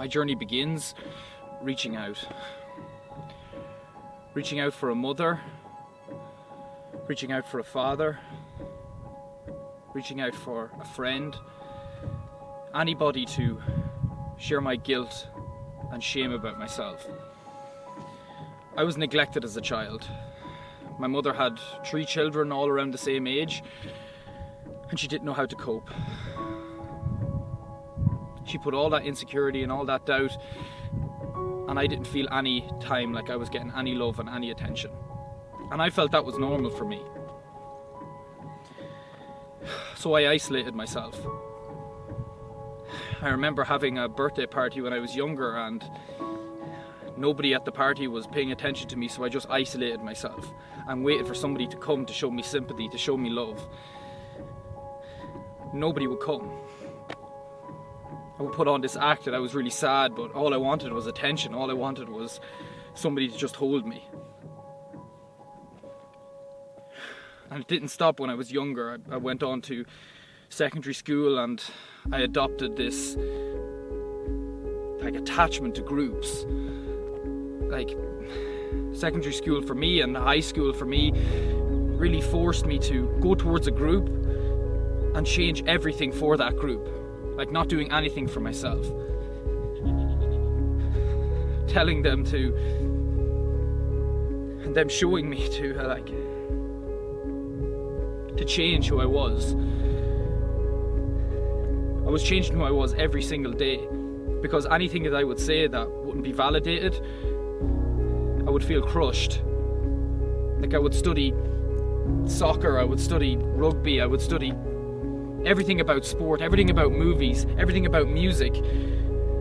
My journey begins reaching out. Reaching out for a mother, reaching out for a father, reaching out for a friend, anybody to share my guilt and shame about myself. I was neglected as a child. My mother had 3 children all around the same age, and she didn't know how to cope. She put all that insecurity and all that doubt, and I didn't feel any time like I was getting any love and any attention. And I felt that was normal for me. So I isolated myself. I remember having a birthday party when I was younger, and nobody at the party was paying attention to me, so I just isolated myself and waited for somebody to come to show me sympathy, to show me love. Nobody would come. I would put on this act that I was really sad, but all I wanted was attention. All I wanted was somebody to just hold me. And it didn't stop when I was younger. I went on to secondary school, and I adopted this attachment to groups. Secondary school for me and high school for me really forced me to go towards a group and change everything for that group. Not doing anything for myself. Telling them to, and them showing me to change who I was. I was changing who I was every single day, because anything that I would say that wouldn't be validated, I would feel crushed. I would study soccer, I would study rugby, I would study everything about sport, everything about movies, everything about music,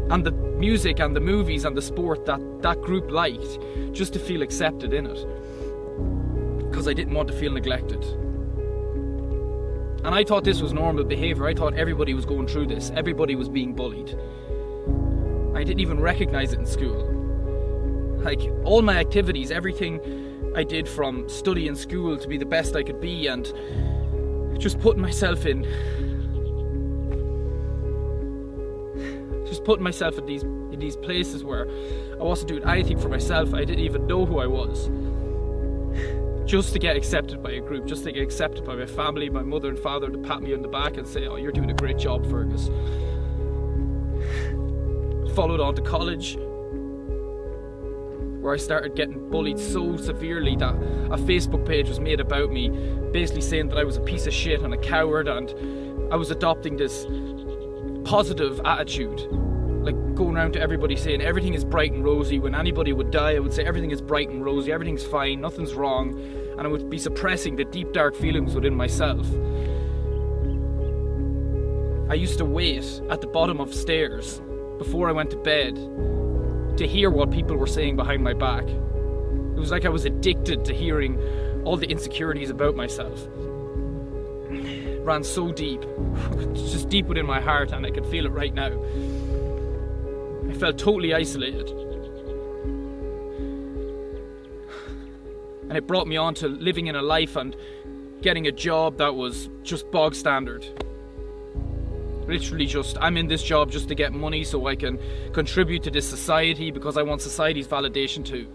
and the music and the movies and the sport that group liked, just to feel accepted in it, because I didn't want to feel neglected. And I thought this was normal behaviour. I thought everybody was going through this. Everybody was being bullied. I didn't even recognise it in school. All my activities, everything I did, from study in school to be the best I could be, and just putting myself in these places where I wasn't doing anything for myself. I didn't even know who I was, just to get accepted by a group, just to get accepted by my family, my mother and father, to pat me on the back and say, "Oh, you're doing a great job, Fergus." Followed on to college, where I started getting bullied so severely that a Facebook page was made about me, basically saying that I was a piece of shit and a coward, and I was adopting this positive attitude, going around to everybody saying everything is bright and rosy. When anybody would die, I would say everything is bright and rosy, everything's fine, nothing's wrong, and I would be suppressing the deep dark feelings within myself. I used to wait at the bottom of stairs before I went to bed to hear what people were saying behind my back. It was like I was addicted to hearing all the insecurities about myself. It ran so deep. It's just deep within my heart, and I can feel it right now. I felt totally isolated. And it brought me on to living in a life and getting a job that was just bog standard. Literally just, I'm in this job just to get money so I can contribute to this society, because I want society's validation too.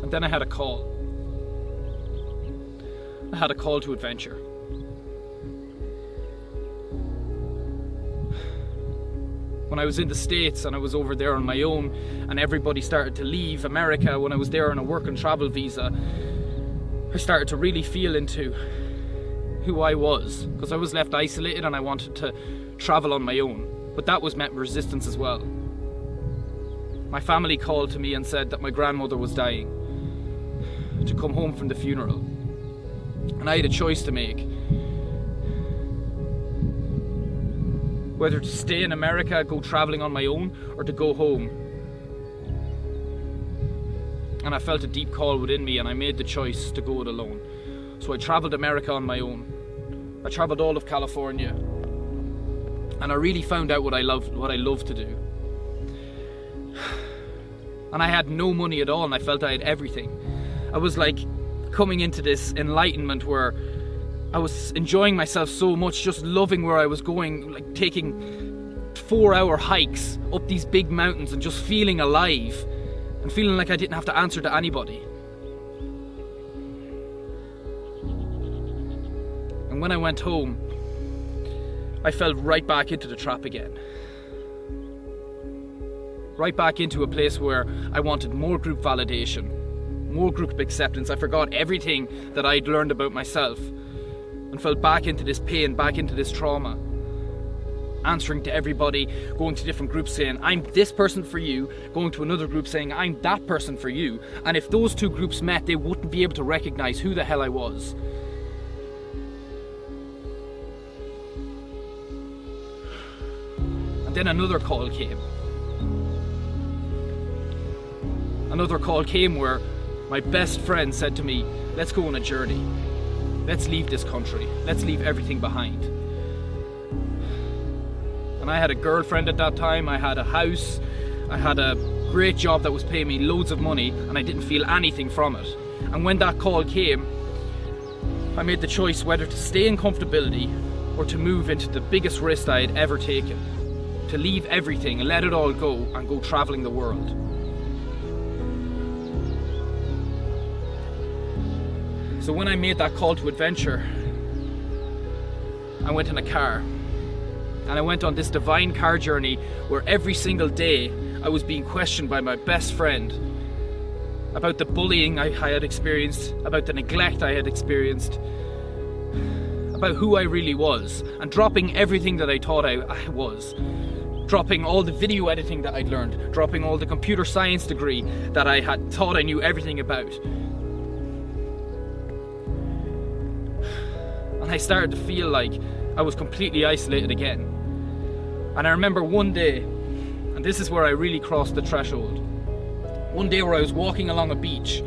And then I had a call. I had a call to adventure. When I was in the States and I was over there on my own, and everybody started to leave America when I was there on a work and travel visa, I started to really feel into who I was, because I was left isolated and I wanted to travel on my own. But that was met with resistance as well. My family called to me and said that my grandmother was dying, to come home from the funeral. And I had a choice to make. Whether to stay in America, go travelling on my own, or to go home. And I felt a deep call within me, and I made the choice to go it alone. So I travelled America on my own. I travelled all of California. And I really found out what I love to do. And I had no money at all, and I felt I had everything. I was like coming into this enlightenment where I was enjoying myself so much, just loving where I was going, like taking 4-hour hikes up these big mountains and just feeling alive and feeling like I didn't have to answer to anybody. And when I went home, I fell right back into the trap again. Right back into a place where I wanted more group validation, more group acceptance. I forgot everything that I'd learned about myself and fell back into this pain, back into this trauma. Answering to everybody, going to different groups saying, I'm this person for you, going to another group saying, I'm that person for you. And if those two groups met, they wouldn't be able to recognize who the hell I was. And then another call came. Another call came where my best friend said to me, let's go on a journey. Let's leave this country. Let's leave everything behind. And I had a girlfriend at that time. I had a house. I had a great job that was paying me loads of money, and I didn't feel anything from it. And when that call came, I made the choice whether to stay in comfortability or to move into the biggest risk I had ever taken. To leave everything and let it all go and go traveling the world. So when I made that call to adventure, I went in a car. And I went on this divine car journey where every single day I was being questioned by my best friend about the bullying I had experienced, about the neglect I had experienced, about who I really was, and dropping everything that I thought I was. Dropping all the video editing that I'd learned, dropping all the computer science degree that I had thought I knew everything about. And I started to feel like I was completely isolated again. And I remember one day, and this is where I really crossed the threshold, one day where I was walking along a beach,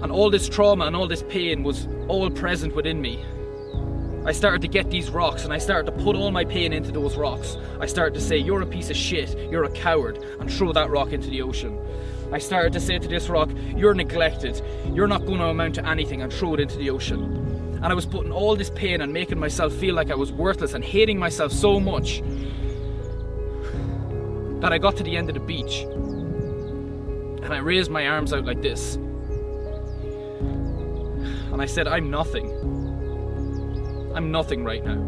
and all this trauma and all this pain was all present within me. I started to get these rocks, and I started to put all my pain into those rocks. I started to say, you're a piece of shit, you're a coward, and throw that rock into the ocean. I started to say to this rock, you're neglected, you're not going to amount to anything, and throw it into the ocean. And I was putting all this pain and making myself feel like I was worthless and hating myself so much that I got to the end of the beach and I raised my arms out like this. And I said, I'm nothing. I'm nothing right now.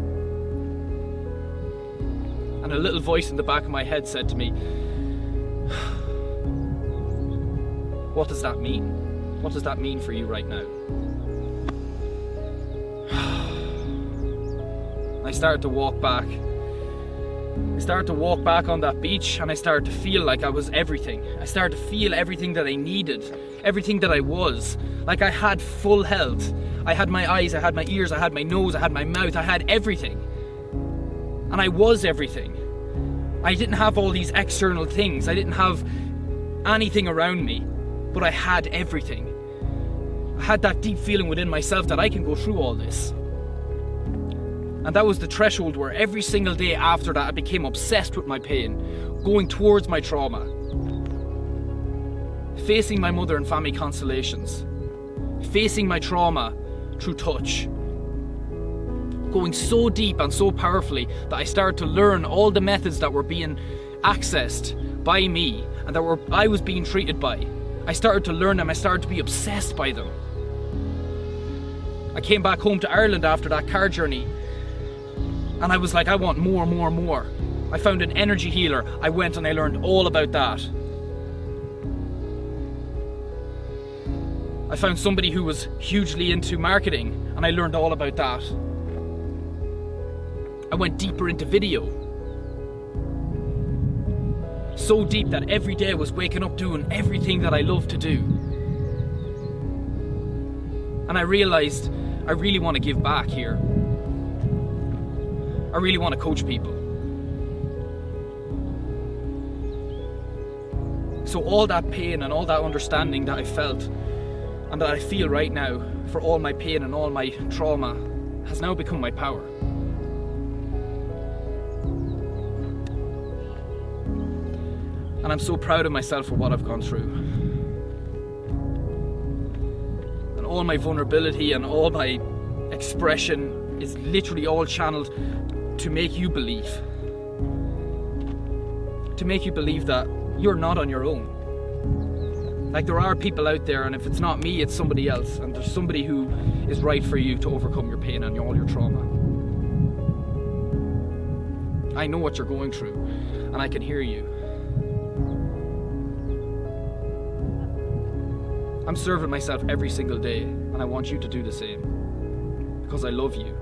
And a little voice in the back of my head said to me, what does that mean? What does that mean for you right now? I started to walk back. I started to walk back on that beach, and I started to feel like I was everything. I started to feel everything that I needed, everything that I was. Like I had full health. I had my eyes, I had my ears, I had my nose, I had my mouth, I had everything. And I was everything. I didn't have all these external things. I didn't have anything around me, but I had everything. I had that deep feeling within myself that I can go through all this. And that was the threshold where every single day after that I became obsessed with my pain, going towards my trauma, facing my mother and family constellations, facing my trauma through touch, going so deep and so powerfully that I started to learn all the methods that were being accessed by me and that I was being treated by. I started to learn them, I started to be obsessed by them. I came back home to Ireland after that car journey, and I was like, I want more, more, more. I found an energy healer. I went and I learned all about that. I found somebody who was hugely into marketing, and I learned all about that. I went deeper into video. So deep that every day I was waking up doing everything that I love to do. And I realized I really want to give back here. I really want to coach people. So all that pain and all that understanding that I felt and that I feel right now for all my pain and all my trauma has now become my power. And I'm so proud of myself for what I've gone through. And all my vulnerability and all my expression is literally all channeled to make you believe. To make you believe that you're not on your own. Like, there are people out there, and if it's not me, it's somebody else. And there's somebody who is right for you to overcome your pain and all your trauma. I know what you're going through, and I can hear you. I'm serving myself every single day, and I want you to do the same. Because I love you.